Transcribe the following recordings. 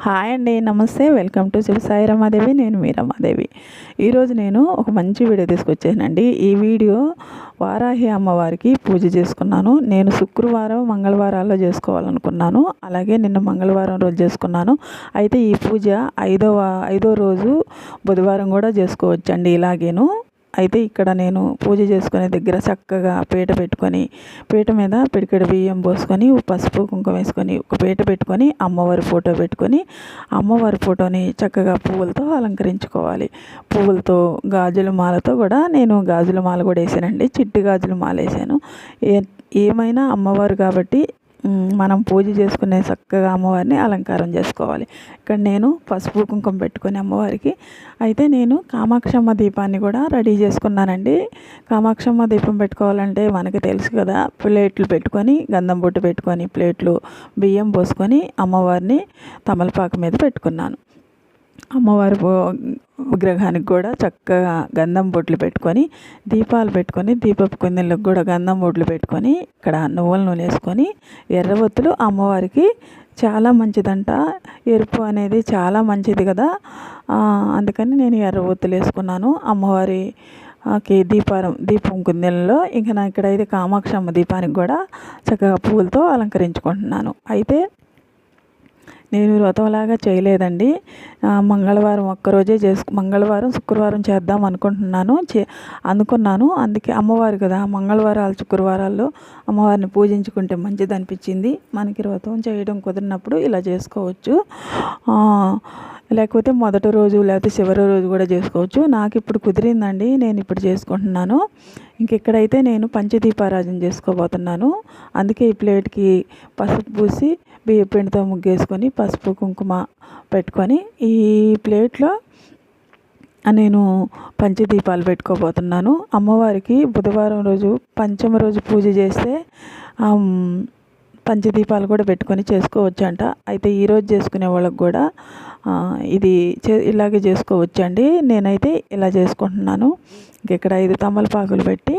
Hi అండి, నమస్తే. Welcome to Shiva Sai Ramadevi. నేను మీ రమాదేవి. ఈరోజు నేను ఒక మంచి వీడియో తీసుకొచ్చానండి. ఈ వీడియో వారాహి అమ్మవారికి పూజ చేసుకున్నాను. నేను శుక్రవారం మంగళవారాల్లో చేసుకోవాలనుకున్నాను. అలాగే నిన్న మంగళవారం రోజు చేసుకున్నాను. అయితే ఈ పూజ ఐదో రోజు బుధవారం కూడా చేసుకోవచ్చండి ఇలాగేను. అయితే ఇక్కడ నేను పూజ చేసుకునే దగ్గర చక్కగా పీట పెట్టుకొని, పీట మీద పిడికెడు బియ్యం పోసుకొని, పసుపు కుంకుమ వేసుకొని, ఒక పీట పెట్టుకొని, అమ్మవారి ఫోటో పెట్టుకొని, అమ్మవారి ఫోటోని చక్కగా పువ్వులతో అలంకరించుకోవాలి. పువ్వులతో గాజుల మాలతో కూడా నేను గాజుల మాల కూడా వేసానండి. చిట్టి గాజుల మాల వేసాను. ఏమైనా అమ్మవారు కాబట్టి మనం పూజ చేసుకునే చక్కగా అమ్మవారిని అలంకారం చేసుకోవాలి. ఇక్కడ నేను పసుపు కుంకుమ పెట్టుకొని అమ్మవారికి, అయితే నేను కామాక్షమ్మ దీపాన్ని కూడా రెడీ చేసుకున్నానండి. కామాక్షమ్మ దీపం పెట్టుకోవాలంటే మనకి తెలుసు కదా, ప్లేట్లు పెట్టుకొని, గంధం బొట్టు పెట్టుకొని, ప్లేట్లు బియ్యం పోసుకొని అమ్మవారిని తమలపాకు మీద పెట్టుకున్నాను. అమ్మవారి విగ్రహానికి కూడా చక్కగా గంధం బొట్లు పెట్టుకొని, దీపాలు పెట్టుకొని, దీపపు కుందెలకు కూడా గంధం బొట్లు పెట్టుకొని, ఇక్కడ నువ్వుల నూనె వేసుకొని, ఎర్రవత్తులు అమ్మవారికి చాలా మంచిదంట. ఎరుపు అనేది చాలా మంచిది కదా, అందుకని నేను ఎర్రవత్తులు వేసుకున్నాను అమ్మవారి దీపం కుందెలలో. ఇంకా నా ఇక్కడైతే కామాక్షమ్మ దీపానికి కూడా చక్కగా పువ్వులతో అలంకరించుకుంటున్నాను. అయితే నేను వ్రతంలాగా చేయలేదండి. మంగళవారం ఒక్కరోజే మంగళవారం శుక్రవారం చేద్దాం అనుకున్నాను. అందుకే అమ్మవారు కదా, మంగళవారాలు శుక్రవారాల్లో అమ్మవారిని పూజించుకుంటే మంచిది అనిపించింది. మనకి వ్రతం చేయడం కుదిరినప్పుడు ఇలా చేసుకోవచ్చు. లేకపోతే మొదటి రోజు లేకపోతే చివరి రోజు కూడా చేసుకోవచ్చు. నాకు ఇప్పుడు కుదిరిందండి, నేను ఇప్పుడు చేసుకుంటున్నాను. ఇంకెక్కడైతే నేను పంచదీపారాజన చేసుకోబోతున్నాను. అందుకే ఈ ప్లేట్కి పసుపు పూసి బియ్య పిండితో ముగ్గేసుకొని, పసుపు కుంకుమ పెట్టుకొని, ఈ ప్లేట్లో నేను పంచదీపాలు పెట్టుకోబోతున్నాను. అమ్మవారికి బుధవారం రోజు పంచమ రోజు పూజ చేస్తే పంచదీపాలు కూడా పెట్టుకొని చేసుకోవచ్చంట. అయితే ఈరోజు చేసుకునే వాళ్ళకి కూడా ఇలాగే చేసుకోవచ్చండి. నేనైతే ఇలా చేసుకుంటున్నాను. ఇక్కడ 5 తమలపాకులు పెట్టి,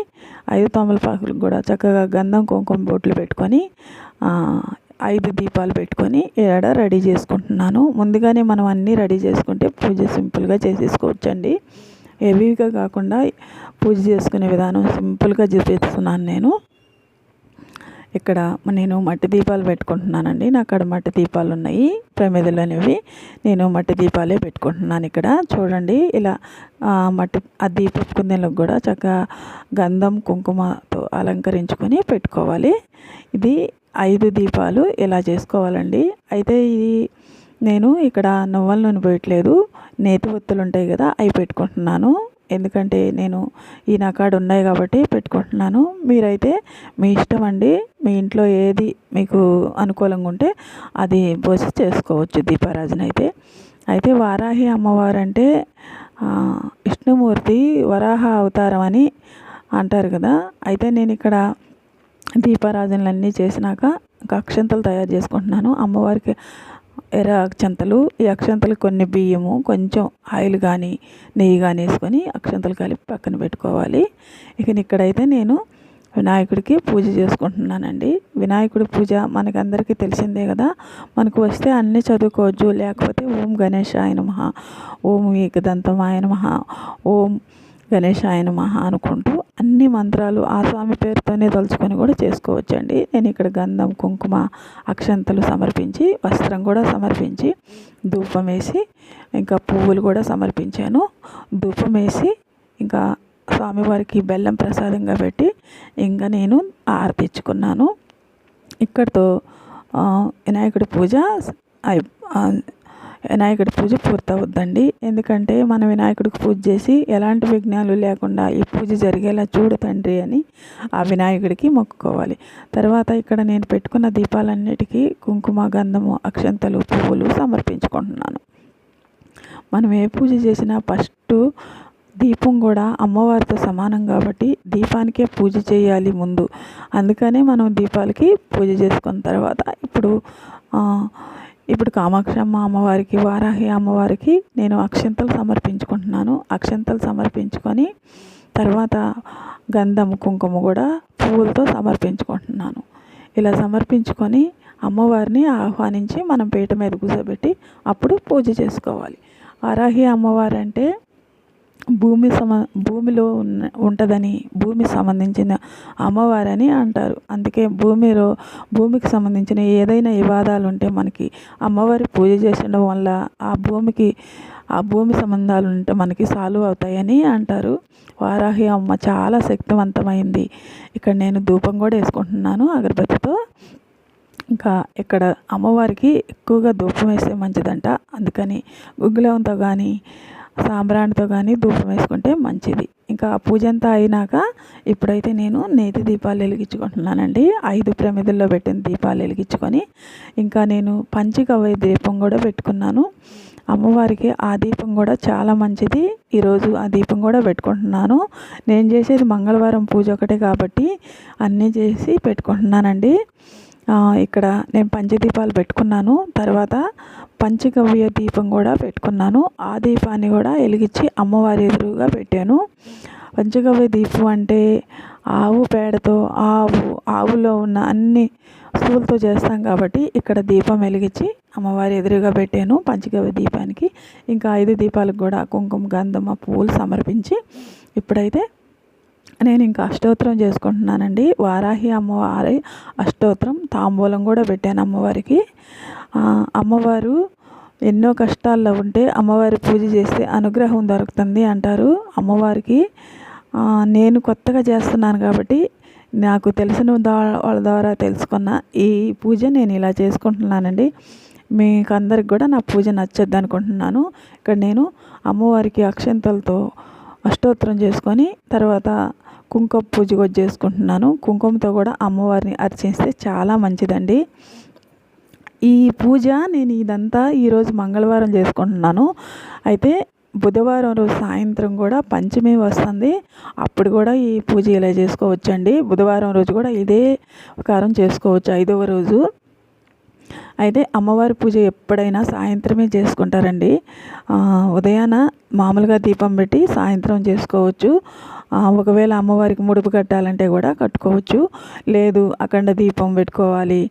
5 తమలపాకులకు కూడా చక్కగా గంధం కుంకుమ బొట్లు పెట్టుకొని 5 దీపాలు పెట్టుకొని రెడీ చేసుకుంటున్నాను. ముందుగానే మనం అన్నీ రెడీ చేసుకుంటే పూజ సింపుల్గా చేసేసుకోవచ్చండి. హెవీగా కాకుండా పూజ చేసుకునే విధానం సింపుల్గా చూపిస్తున్నాను నేను. ఇక్కడ నేను మట్టి దీపాలు పెట్టుకుంటున్నానండి. నాకు అక్కడ మట్టి దీపాలు ఉన్నాయి ప్రమిదలు అనేవి. నేను మట్టి దీపాలే పెట్టుకుంటున్నాను. ఇక్కడ చూడండి, ఇలా ఆ దీపపు కుందెలకు కూడా చక్కగా గంధం కుంకుమతో అలంకరించుకొని పెట్టుకోవాలి. ఇది 5 దీపాలు ఇలా చేసుకోవాలండి. అయితే నేను ఇక్కడ నువ్వుల నూనె పోయట్లేదు, నేతి ఒత్తులు ఉంటాయి కదా, అవి పెట్టుకుంటున్నాను. ఎందుకంటే నేను ఈ నాకాడు ఉన్నాయి కాబట్టి పెట్టుకుంటున్నాను. మీరైతే మీ ఇష్టం అండి, మీ ఇంట్లో ఏది మీకు అనుకూలంగా ఉంటే అది పోసి చేసుకోవచ్చు దీపారాజన. అయితే వారాహి అమ్మవారు అంటే విష్ణుమూర్తి వరాహ అవతారం అని అంటారు కదా. అయితే నేను ఇక్కడ దీపారాజనలన్నీ చేసినాక అక్షంతలు తయారు చేసుకుంటున్నాను అమ్మవారికి. ఎర్ర అక్షంతలు, ఈ అక్షంతలు కొన్ని బియ్యము, కొంచెం ఆయిల్ కానీ నెయ్యి కానీ వేసుకొని అక్షంతలు కలిపి పక్కన పెట్టుకోవాలి. ఇక్కడైతే నేను వినాయకుడికి పూజ చేసుకుంటున్నానండి. వినాయకుడి పూజ మనకందరికీ తెలిసిందే కదా. మనకు వస్తే అన్నీ చదువుకోవచ్చు, లేకపోతే ఓం గణేశాయ నమః, ఓం ఏకదంతమాయ నమః, ఓం గణేశాయ నమః అనుకుంటూ అన్ని మంత్రాలు ఆ స్వామి పేరుతోనే తలుచుకొని కూడా చేసుకోవచ్చండి. నేను ఇక్కడ గంధం కుంకుమ అక్షంతలు సమర్పించి, వస్త్రం కూడా సమర్పించి, ధూపం వేసి, ఇంకా పువ్వులు కూడా సమర్పించాను. ధూపం వేసి ఇంకా స్వామివారికి బెల్లం ప్రసాదంగా పెట్టి ఇంకా నేను ఆరతిచ్చుకున్నాను. ఇక్కడితో వినాయకుడి పూజ పూర్తవుద్దండి. ఎందుకంటే మన వినాయకుడికి పూజ చేసి ఎలాంటి విఘ్నాలు లేకుండా ఈ పూజ జరిగేలా చూడు తండ్రి అని ఆ వినాయకుడికి మొక్కుకోవాలి. తర్వాత ఇక్కడ నేను పెట్టుకున్న దీపాలన్నిటికీ కుంకుమ గంధము అక్షంతలు పువ్వులు సమర్పించుకుంటున్నాను. మనం ఏ పూజ చేసినా ఫస్ట్ దీపం కూడా అమ్మవారితో సమానం కాబట్టి దీపానికే పూజ చేయాలి ముందు. అందుకనే మనం దీపాలకి పూజ చేసుకున్న తర్వాత ఇప్పుడు కామాక్షమ్మ అమ్మవారికి, వారాహి అమ్మవారికి నేను అక్షంతలు సమర్పించుకుంటున్నాను. అక్షంతలు సమర్పించుకొని తర్వాత గంధం కుంకుమ కూడా పువ్వులతో సమర్పించుకుంటున్నాను. ఇలా సమర్పించుకొని అమ్మవారిని ఆహ్వానించి మనం పీట మీద కూర్చోబెట్టి అప్పుడు పూజ చేసుకోవాలి. వారాహి అమ్మవారు అంటే భూమిలో ఉంటుందని, భూమికి సంబంధించిన అమ్మవారని అంటారు. అందుకే భూమికి సంబంధించిన ఏదైనా వివాదాలు ఉంటే మనకి అమ్మవారి పూజ చేసడం వల్ల ఆ భూమి సంబంధాలు ఉంటే మనకి సాల్వ్ అవుతాయని అంటారు. వారాహి అమ్మ చాలా శక్తివంతమైంది. ఇక్కడ నేను ధూపం కూడా వేసుకుంటున్నాను అగరబత్తితో. ఇంకా ఇక్కడ అమ్మవారికి ఎక్కువగా ధూపం వేస్తే మంచిదంట. అందుకని గుగ్గులంతో కానీ సాంబ్రాణితో కానీ ధూపం వేసుకుంటే మంచిది. ఇంకా పూజ అంతా అయినాక ఇప్పుడైతే నేను నేతి దీపాలు వెలిగించుకుంటున్నానండి. 5 ప్రమిదల్లో పెట్టిన దీపాలు వెలిగించుకొని ఇంకా నేను పంచగవ్య దీపం కూడా పెట్టుకున్నాను. అమ్మవారికి ఆ దీపం కూడా చాలా మంచిది. ఈరోజు ఆ దీపం కూడా పెట్టుకుంటున్నాను. నేను చేసేది మంగళవారం పూజ ఒకటే కాబట్టి అన్నీ చేసి పెట్టుకుంటున్నానండి. ఇక్కడ నేను పంచదీపాలు పెట్టుకున్నాను. తర్వాత పంచగవ్య దీపం కూడా పెట్టుకున్నాను. ఆ దీపాన్ని కూడా వెలిగించి అమ్మవారి ఎదురుగా పెట్టాను. పంచగవ్య దీపం అంటే ఆవు పేడతో ఆవులో ఉన్న అన్ని వస్తువులతో చేస్తాం కాబట్టి ఇక్కడ దీపం వెలిగించి అమ్మవారి ఎదురుగా పెట్టాను పంచగవ్య దీపానికి. ఇంకా 5 దీపాలకు కూడా కుంకుమ గంధమ పువ్వులు సమర్పించి ఇప్పుడైతే నేను ఇంకా అష్టోత్తరం చేసుకుంటున్నానండి. వారాహి అమ్మవారి అష్టోత్తరం తాంబూలం కూడా పెట్టాను అమ్మవారికి. అమ్మవారు ఎన్నో కష్టాల్లో ఉంటే అమ్మవారి పూజ చేస్తే అనుగ్రహం దొరుకుతుంది అంటారు. అమ్మవారికి నేను కొత్తగా చేస్తున్నాను కాబట్టి నాకు తెలిసిన వాళ్ళ ద్వారా తెలుసుకున్న ఈ పూజ నేను ఇలా చేసుకుంటున్నానండి. మీకు అందరికి కూడా నా పూజ నచ్చద్దు అనుకుంటున్నాను. ఇక్కడ నేను అమ్మవారికి అక్షంతలతో అష్టోత్తరం చేసుకొని తర్వాత కుంకుమ పూజ కూడా చేసుకుంటున్నాను. కుంకుమతో కూడా అమ్మవారిని అర్చిస్తే చాలా మంచిదండి. ఈ పూజ నేను ఇదంతా ఈరోజు మంగళవారం చేసుకుంటున్నాను. అయితే బుధవారం రోజు సాయంత్రం కూడా పంచమి వస్తుంది. అప్పుడు కూడా ఈ పూజ ఇలా చేసుకోవచ్చండి. బుధవారం రోజు కూడా ఇదే ప్రకారం చేసుకోవచ్చు 5వ రోజు. అయితే అమ్మవారి పూజ ఎప్పుడైనా సాయంత్రమే చేసుకుంటారండి. ఉదయాన మామూలుగా దీపం పెట్టి సాయంత్రం చేసుకోవచ్చు. ఒకవేళ అమ్మవారికి ముడుపు కట్టాలంటే కూడా కట్టుకోవచ్చు. లేదు అఖండ దీపం పెట్టుకోవాలి,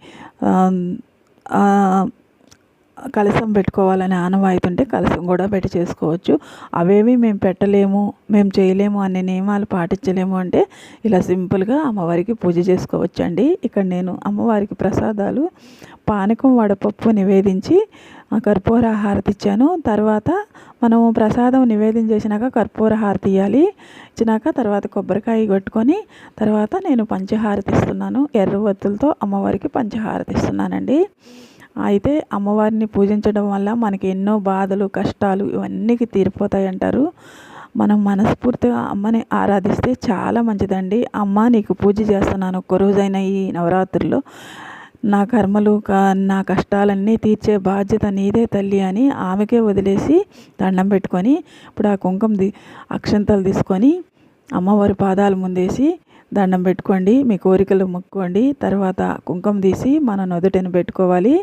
కలశం పెట్టుకోవాలని ఆనవాయితీ ఉంటే కలశం కూడా పెట్టి చేసుకోవచ్చు. అవేవి మేము పెట్టలేము, మేము చేయలేము అనే నియమాలు పాటించలేము అంటే ఇలా సింపుల్గా అమ్మవారికి పూజ చేసుకోవచ్చు అండి. ఇక్కడ నేను అమ్మవారికి ప్రసాదాలు పానకం వడపప్పు నివేదించి కర్పూర హారతి ఇచ్చాను. తర్వాత మనము ప్రసాదం నివేదన చేసినాక కర్పూర హారతి ఇవ్వాలి. ఇచ్చినాక తర్వాత కొబ్బరికాయ కొట్టుకొని తర్వాత నేను పంచహారతి ఇస్తున్నాను. ఎర్ర వత్తులతో అమ్మవారికి పంచహారతి ఇస్తున్నానండి. అయితే అమ్మవారిని పూజించడం వల్ల మనకి ఎన్నో బాధలు కష్టాలు ఇవన్నీ తీరిపోతాయి అంటారు. మనం మనస్ఫూర్తిగా అమ్మని ఆరాధిస్తే చాలా మంచిదండి. అమ్మ నీకు పూజ చేస్తున్నాను ఒక్కరోజైనా ఈ నవరాత్రుల్లో, నా కర్మలు నా కష్టాలన్నీ తీర్చే బాధ్యత నీదే తల్లి అని ఆమెకే వదిలేసి దండం పెట్టుకొని ఇప్పుడు ఆ అక్షంతలు తీసుకొని అమ్మవారి పాదాల ముందేసి దండం పెట్టుకోండి, మీ కోరికలు మొక్కుకోండి. తర్వాత కుంకుమ తీసి మన నుదుటిని పెట్టుకోవాలి.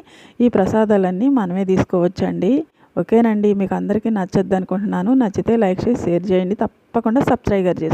ఈ ప్రసాదాలన్నీ మనమే తీసుకోవచ్చండి. ఓకేనండి, మీకు అందరికీ నచ్చద్దు అనుకుంటున్నాను. నచ్చితే లైక్ చేసి షేర్ చేయండి. తప్పకుండా సబ్స్క్రైబ్ చేసుకోండి.